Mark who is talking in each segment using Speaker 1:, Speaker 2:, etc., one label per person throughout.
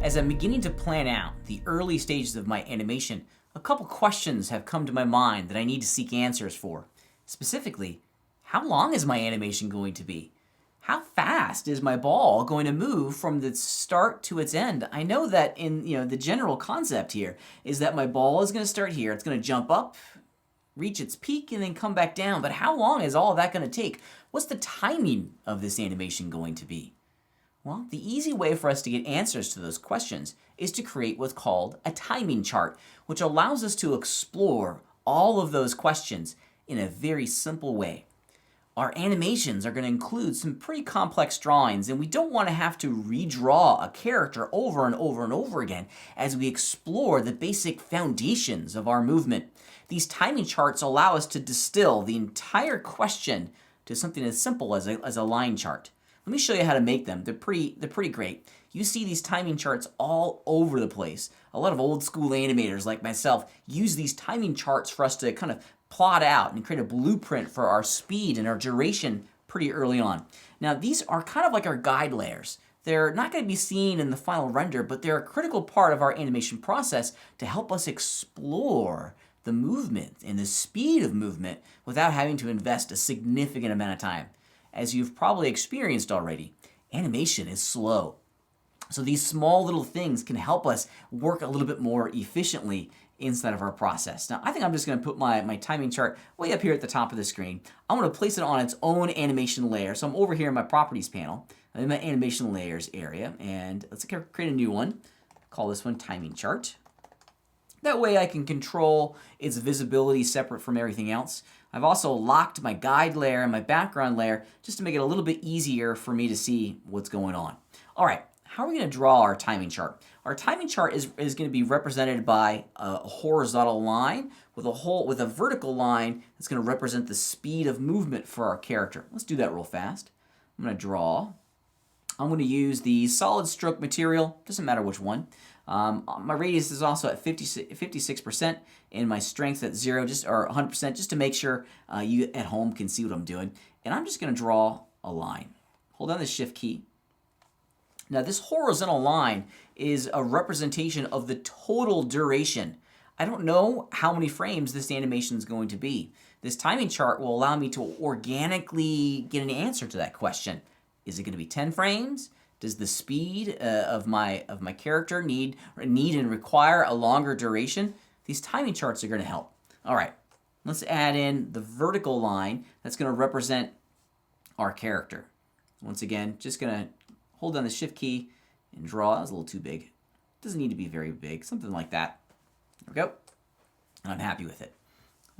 Speaker 1: As I'm beginning to plan out the early stages of my animation, a couple questions have come to my mind that I need to seek answers for. Specifically, how long is my animation going to be? How fast is my ball going to move from the start to its end? I know that in the general concept here is that my ball is going to start here, it's going to jump up, reach its peak, and then come back down. But how long is all of that going to take? What's the timing of this animation going to be? Well, the easy way for us to get answers to those questions is to create what's called a timing chart, which allows us to explore all of those questions in a very simple way. Our animations are going to include some pretty complex drawings, and we don't want to have to redraw a character over and over and over again as we explore the basic foundations of our movement. These timing charts allow us to distill the entire question to something as simple as a line chart. Let me show you how to make them. They're pretty great. You see these timing charts all over the place. A lot of old school animators like myself use these timing charts for us to kind of plot out and create a blueprint for our speed and our duration pretty early on. Now, these are kind of like our guide layers. They're not going to be seen in the final render, but they're a critical part of our animation process to help us explore the movement and the speed of movement without having to invest a significant amount of time. As you've probably experienced already, animation is slow. So these small little things can help us work a little bit more efficiently inside of our process. Now, I think I'm just going to put my timing chart way up here at the top of the screen. I'm going to place it on its own animation layer. So I'm over here in my properties panel, I'm in my animation layers area, and let's create a new one. Call this one timing chart. That way I can control its visibility separate from everything else. I've also locked my guide layer and my background layer just to make it a little bit easier for me to see what's going on. All right, how are we going to draw our timing chart? Our timing chart is going to be represented by a horizontal line with a vertical line that's going to represent the speed of movement for our character. Let's do that real fast. I'm going to draw. I'm going to use the solid stroke material, doesn't matter which one. My radius is also at 56%, and my strength at 100%, just to make sure you at home can see what I'm doing. And I'm just going to draw a line. Hold down the Shift key. Now, this horizontal line is a representation of the total duration. I don't know how many frames this animation is going to be. This timing chart will allow me to organically get an answer to that question. Is it going to be 10 frames? Does the speed of my character need and require a longer duration? These timing charts are going to help. All right, let's add in the vertical line that's going to represent our character. Once again, just going to hold down the Shift key and draw. That was a little too big. Doesn't need to be very big, something like that. There we go. And I'm happy with it.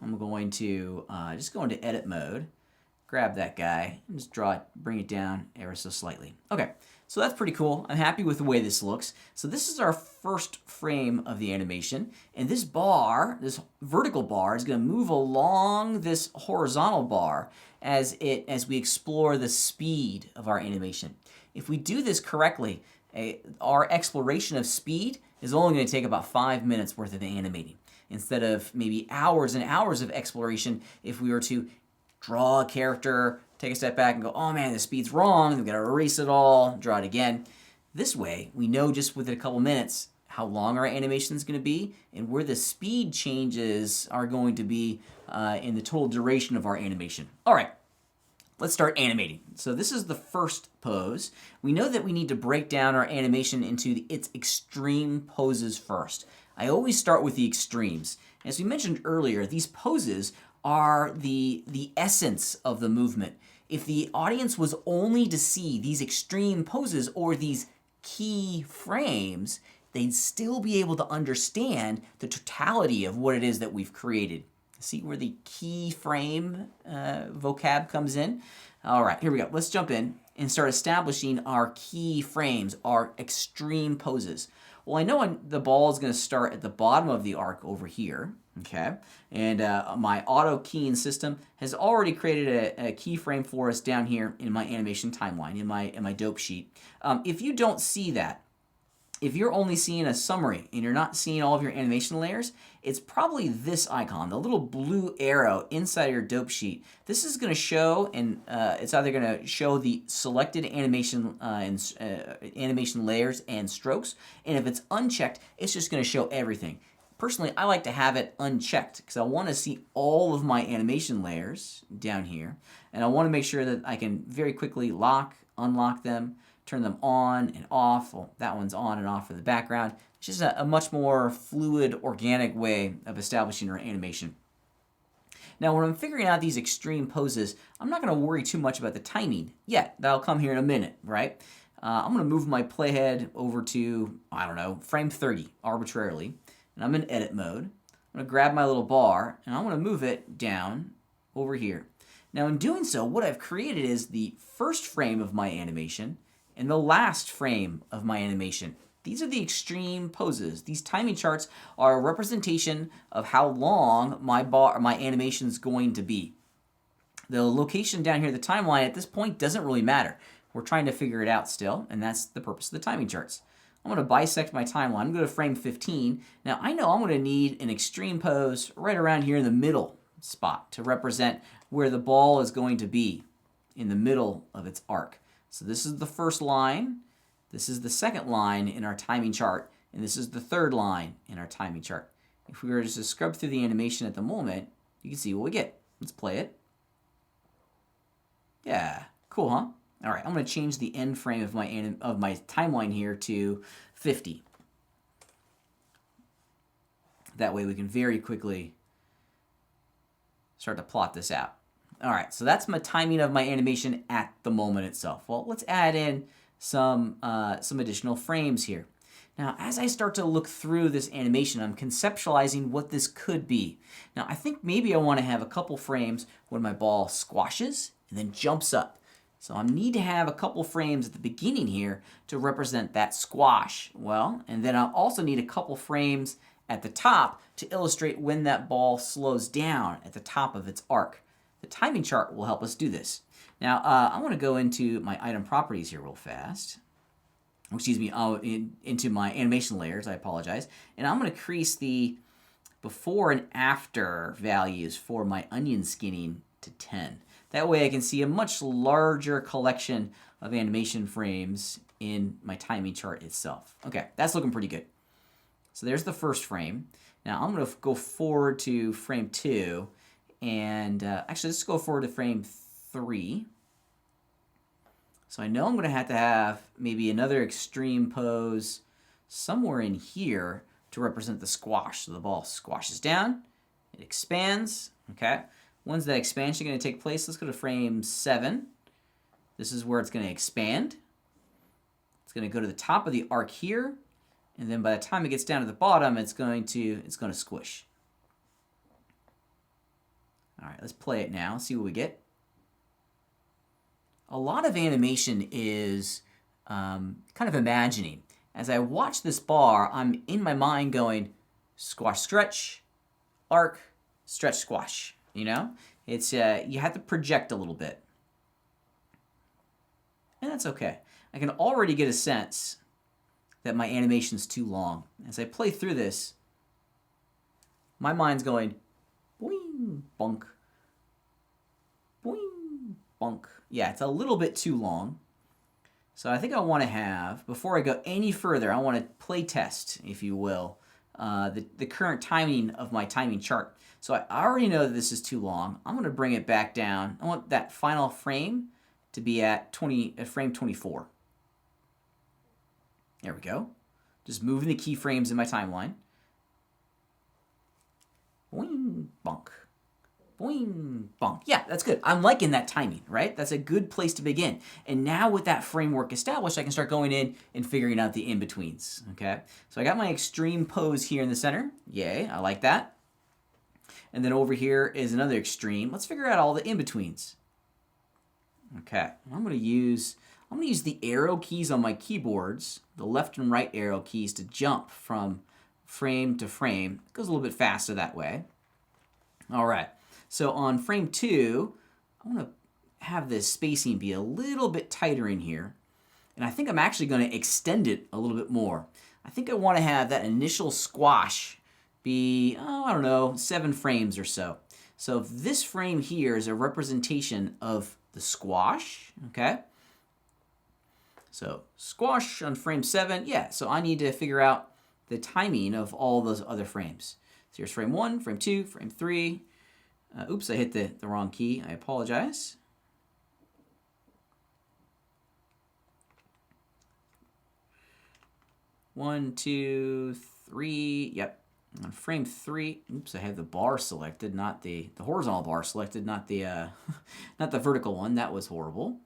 Speaker 1: I'm going to just go into edit mode, grab that guy, and just draw it, bring it down ever so slightly. Okay, so that's pretty cool. I'm happy with the way this looks. So this is our first frame of the animation, and this bar, this vertical bar, is going to move along this horizontal bar as we explore the speed of our animation. If we do this correctly, our exploration of speed is only going to take about 5 minutes worth of animating, instead of maybe hours and hours of exploration if we were to draw a character, take a step back and go, oh man, the speed's wrong, we've got to erase it all, draw it again. This way, we know just within a couple minutes how long our animation is going to be and where the speed changes are going to be in the total duration of our animation. All right, let's start animating. So this is the first pose. We know that we need to break down our animation into its extreme poses first. I always start with the extremes. As we mentioned earlier, these poses are the essence of the movement. If the audience was only to see these extreme poses or these key frames, they'd still be able to understand the totality of what it is that we've created. See where the key frame vocab comes in? All right, here we go. Let's jump in and start establishing our key frames, our extreme poses. Well, I know the ball is going to start at the bottom of the arc over here, okay? And my auto keying system has already created a keyframe for us down here in my animation timeline, in my dope sheet. If you don't see that, If you're only seeing a summary and you're not seeing all of your animation layers, it's probably this icon, the little blue arrow inside your dope sheet. This is going to show, and it's either going to show the selected animation animation layers and strokes, and if it's unchecked, it's just going to show everything. Personally, I like to have it unchecked because I want to see all of my animation layers down here, and I want to make sure that I can very quickly lock, unlock them, turn them on and off. Well, that one's on and off for the background. It's just a much more fluid, organic way of establishing our animation. Now, when I'm figuring out these extreme poses, I'm not going to worry too much about the timing yet. That'll come here in a minute, right? I'm going to move my playhead over to, I don't know, frame 30 arbitrarily, and I'm in edit mode. I'm going to grab my little bar, and I'm going to move it down over here. Now, in doing so, what I've created is the first frame of my animation and the last frame of my animation. These are the extreme poses. These timing charts are a representation of how long my animation is going to be. The location down here, the timeline, at this point doesn't really matter. We're trying to figure it out still, and that's the purpose of the timing charts. I'm going to bisect my timeline. I'm going to go to frame 15. Now, I know I'm going to need an extreme pose right around here in the middle spot to represent where the ball is going to be in the middle of its arc. So this is the first line, this is the second line in our timing chart, and this is the third line in our timing chart. If we were just to scrub through the animation at the moment, you can see what we get. Let's play it. Yeah, cool, huh? All right, I'm going to change the end frame of my timeline here to 50. That way we can very quickly start to plot this out. All right, so that's my timing of my animation at the moment itself. Well, let's add in some additional frames here. Now, as I start to look through this animation, I'm conceptualizing what this could be. Now, I think maybe I want to have a couple frames when my ball squashes and then jumps up. So I need to have a couple frames at the beginning here to represent that squash. Well, and then I'll also need a couple frames at the top to illustrate when that ball slows down at the top of its arc. The timing chart will help us do this. Now, I want to go into my item properties here real fast. Excuse me, into my animation layers, I apologize. And I'm going to increase the before and after values for my onion skinning to 10. That way I can see a much larger collection of animation frames in my timing chart itself. Okay, that's looking pretty good. So there's the first frame. Now I'm going to go forward to frame 2. And actually, let's go forward to frame 3. So I know I'm going to have maybe another extreme pose somewhere in here to represent the squash. So the ball squashes down, it expands, okay? When's that expansion going to take place? Let's go to frame 7. This is where it's going to expand. It's going to go to the top of the arc here, and then by the time it gets down to the bottom, it's going to squish. All right, let's play it now, see what we get. A lot of animation is kind of imagining. As I watch this bar, I'm in my mind going, squash, stretch, arc, stretch, squash. You know, it's you have to project a little bit. And that's okay. I can already get a sense that my animation's too long. As I play through this, my mind's going, boing, bonk, boing, bonk. Yeah, it's a little bit too long. So I think I want to have, before I go any further, I want to play test, if you will, the current timing of my timing chart. So I already know that this is too long. I'm going to bring it back down. I want that final frame to be at frame 24. There we go. Just moving the keyframes in my timeline. Boing, bonk. Boing, bonk. Yeah, that's good. I'm liking that timing, right? That's a good place to begin. And now with that framework established, I can start going in and figuring out the in-betweens, okay? So I got my extreme pose here in the center. Yay, I like that. And then over here is another extreme. Let's figure out all the in-betweens. Okay, I'm going to use the arrow keys on my keyboards, the left and right arrow keys, to jump from frame to frame. It goes a little bit faster that way. All right, so on frame 2, I want to have this spacing be a little bit tighter in here. And I think I'm actually going to extend it a little bit more. I think I want to have that initial squash be, oh, I don't know, 7 frames or so. So if this frame here is a representation of the squash, okay? So squash on frame 7, yeah, so I need to figure out the timing of all those other frames. So here's frame 1, frame 2, frame 3. Oops, I hit the wrong key. I apologize. One, two, three. Yep. On frame 3, oops, I have the bar selected, not the horizontal bar selected, not the not the vertical one. That was horrible.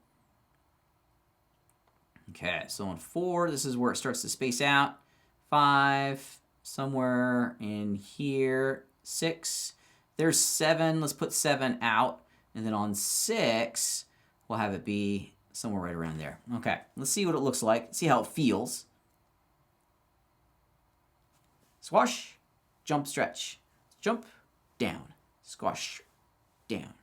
Speaker 1: Okay, so on 4, this is where it starts to space out. 5, somewhere in here. 6, there's 7. Let's put 7 out, and then on 6, we'll have it be somewhere right around there. Okay, let's see what it looks like. See how it feels. Squash, jump, stretch, jump, down, squash, down.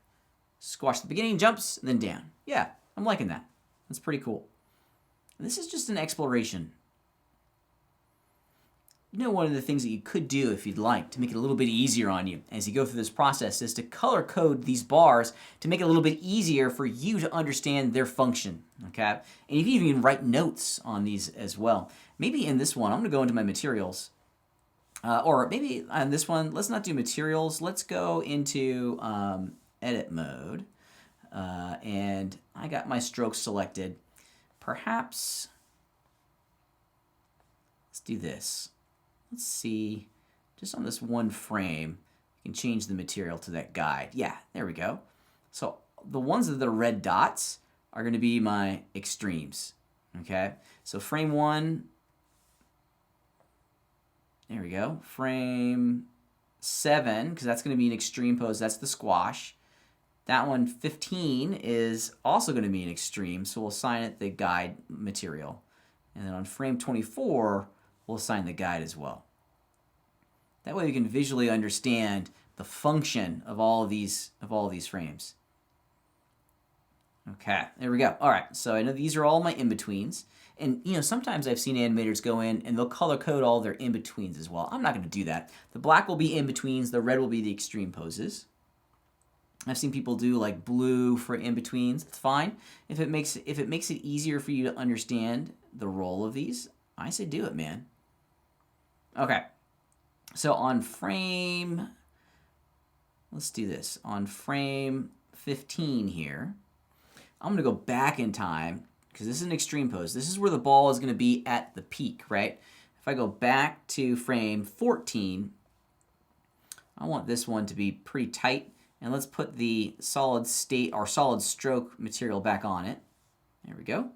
Speaker 1: Squash at the beginning, jumps, and then down. Yeah, I'm liking that. That's pretty cool. And this is just an exploration. You know, one of the things that you could do if you'd like to make it a little bit easier on you as you go through this process is to color code these bars to make it a little bit easier for you to understand their function, okay? And you can even write notes on these as well. Maybe in this one, I'm going to go into my materials. Or maybe on this one, let's not do materials. Let's go into edit mode. And I got my strokes selected. Perhaps, let's do this. Let's see, just on this one frame, you can change the material to that guide. Yeah, there we go. So the ones that are the red dots are going to be my extremes. Okay, so frame 1, there we go. Frame 7, because that's going to be an extreme pose. That's the squash. That one, 15, is also going to be an extreme, so we'll assign it the guide material. And then on frame 24, we'll assign the guide as well. That way we can visually understand the function of all of these frames. Okay, there we go. All right, so I know these are all my in-betweens. And, you know, sometimes I've seen animators go in and they'll color code all their in-betweens as well. I'm not going to do that. The black will be in-betweens. The red will be the extreme poses. I've seen people do like blue for in-betweens. It's fine. If it makes it easier for you to understand the role of these, I say do it, man. Okay. So on frame, let's do this. On frame 15 here, I'm going to go back in time because this is an extreme pose. This is where the ball is going to be at the peak, right? If I go back to frame 14, I want this one to be pretty tight. And let's put the solid state or solid stroke material back on it. There we go.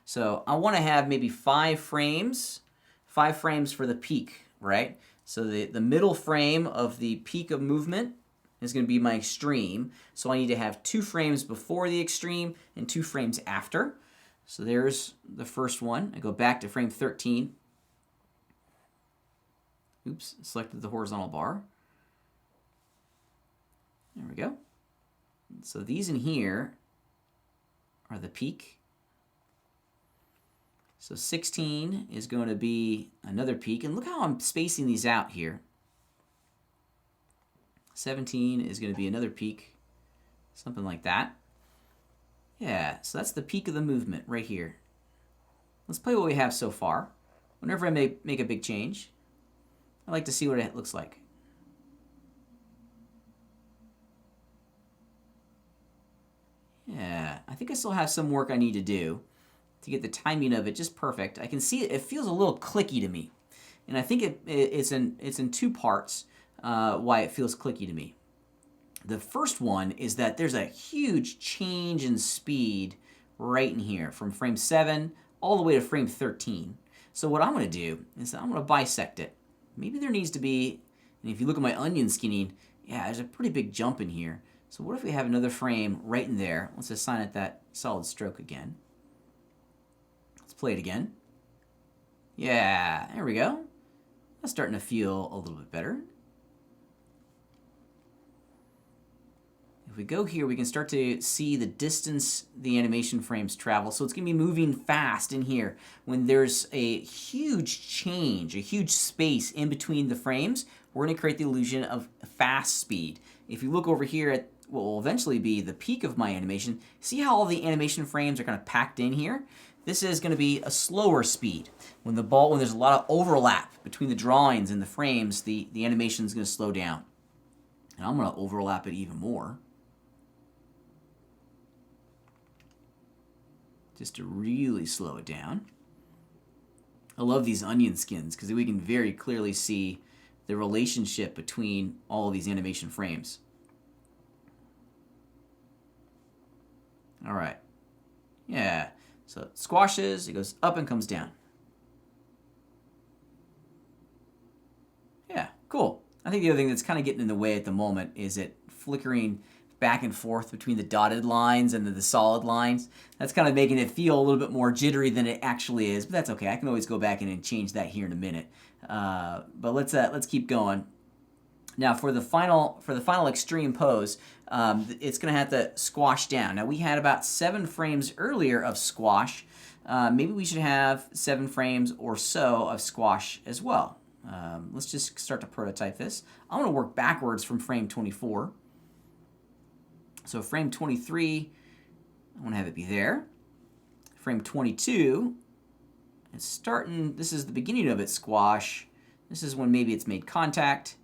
Speaker 1: So I want to have maybe 5 frames for the peak, right? So the middle frame of the peak of movement is going to be my extreme. So I need to have 2 frames before the extreme and 2 frames after. So there's the first one. I go back to frame 13. Oops, selected the horizontal bar. There we go. So these in here are the peak. So 16 is going to be another peak. And look how I'm spacing these out here. 17 is going to be another peak. Something like that. Yeah, so that's the peak of the movement right here. Let's play what we have so far. Whenever I make a big change, I like to see what it looks like. Yeah, I think I still have some work I need to do to get the timing of it just perfect. I can see it feels a little clicky to me. And I think it's in 2 parts why it feels clicky to me. The first one is that there's a huge change in speed right in here from frame 7 all the way to frame 13. So what I'm going to do is I'm going to bisect it. Maybe there needs to be, and if you look at my onion skinning, yeah, there's a pretty big jump in here. So what if we have another frame right in there? Let's assign it that solid stroke again. Let's play it again. Yeah, there we go. That's starting to feel a little bit better. If we go here, we can start to see the distance the animation frames travel. So it's going to be moving fast in here. When there's a huge change, a huge space in between the frames, we're going to create the illusion of fast speed. If you look over here at what will eventually be the peak of my animation, see how all the animation frames are kind of packed in here? This is going to be a slower speed. When there's a lot of overlap between the drawings and the frames, the animation is going to slow down. And I'm going to overlap it even more, just to really slow it down. I love these onion skins because we can very clearly see the relationship between all of these animation frames. All right. Yeah. So it squashes, it goes up and comes down. Yeah, cool. I think the other thing that's kind of getting in the way at the moment is it flickering back and forth between the dotted lines and the solid lines. That's kind of making it feel a little bit more jittery than it actually is, but that's okay. I can always go back in and change that here in a minute. But let's keep going. Now for the final extreme pose, it's going to have to squash down. Now we had about 7 frames earlier of squash. Maybe we should have 7 frames or so of squash as well. Let's just start to prototype this. I'm going to work backwards from frame 24. So frame 23, I want to have it be there. Frame 22, it's starting, this is the beginning of its squash. This is when maybe it's made contact.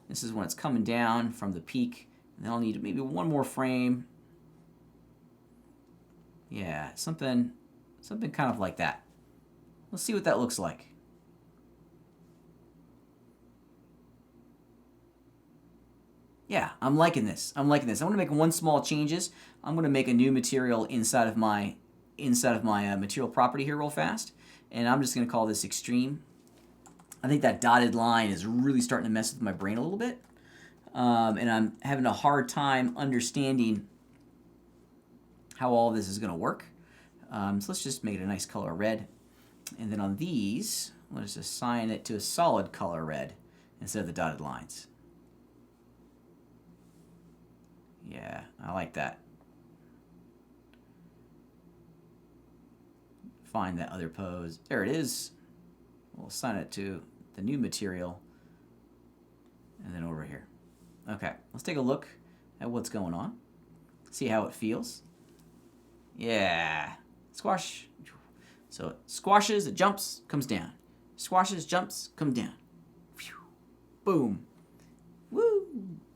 Speaker 1: This is when it's coming down from the peak. And then I'll need maybe one more frame. Yeah, something kind of like that. Let's see what that looks like. Yeah, I'm liking this. I'm liking this. I'm going to make one small changes. I'm going to make a new material inside of my material property here real fast. And I'm just going to call this extreme. I think that dotted line is really starting to mess with my brain a little bit. And I'm having a hard time understanding how all this is going to work. So let's just make it a nice color red. And then on these, let's assign it to a solid color red instead of the dotted lines. Yeah, I like that. Find that other pose. There it is. We'll assign it to the new material. And then over here. Okay, let's take a look at what's going on. See how it feels. Yeah. Squash. So it squashes, it jumps, comes down. Squashes, jumps, come down. Boom. Woo.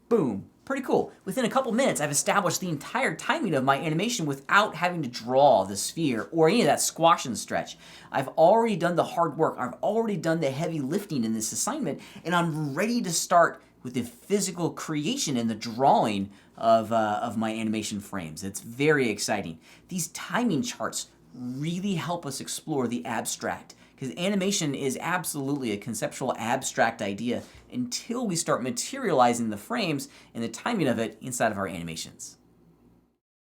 Speaker 1: Boom. Pretty cool. Within a couple minutes, I've established the entire timing of my animation without having to draw the sphere or any of that squash and stretch. I've already done the hard work. I've already done the heavy lifting in this assignment, and I'm ready to start with the physical creation and the drawing of my animation frames. It's very exciting. These timing charts really help us explore the abstract, because animation is absolutely a conceptual abstract idea until we start materializing the frames and the timing of it inside of our animations.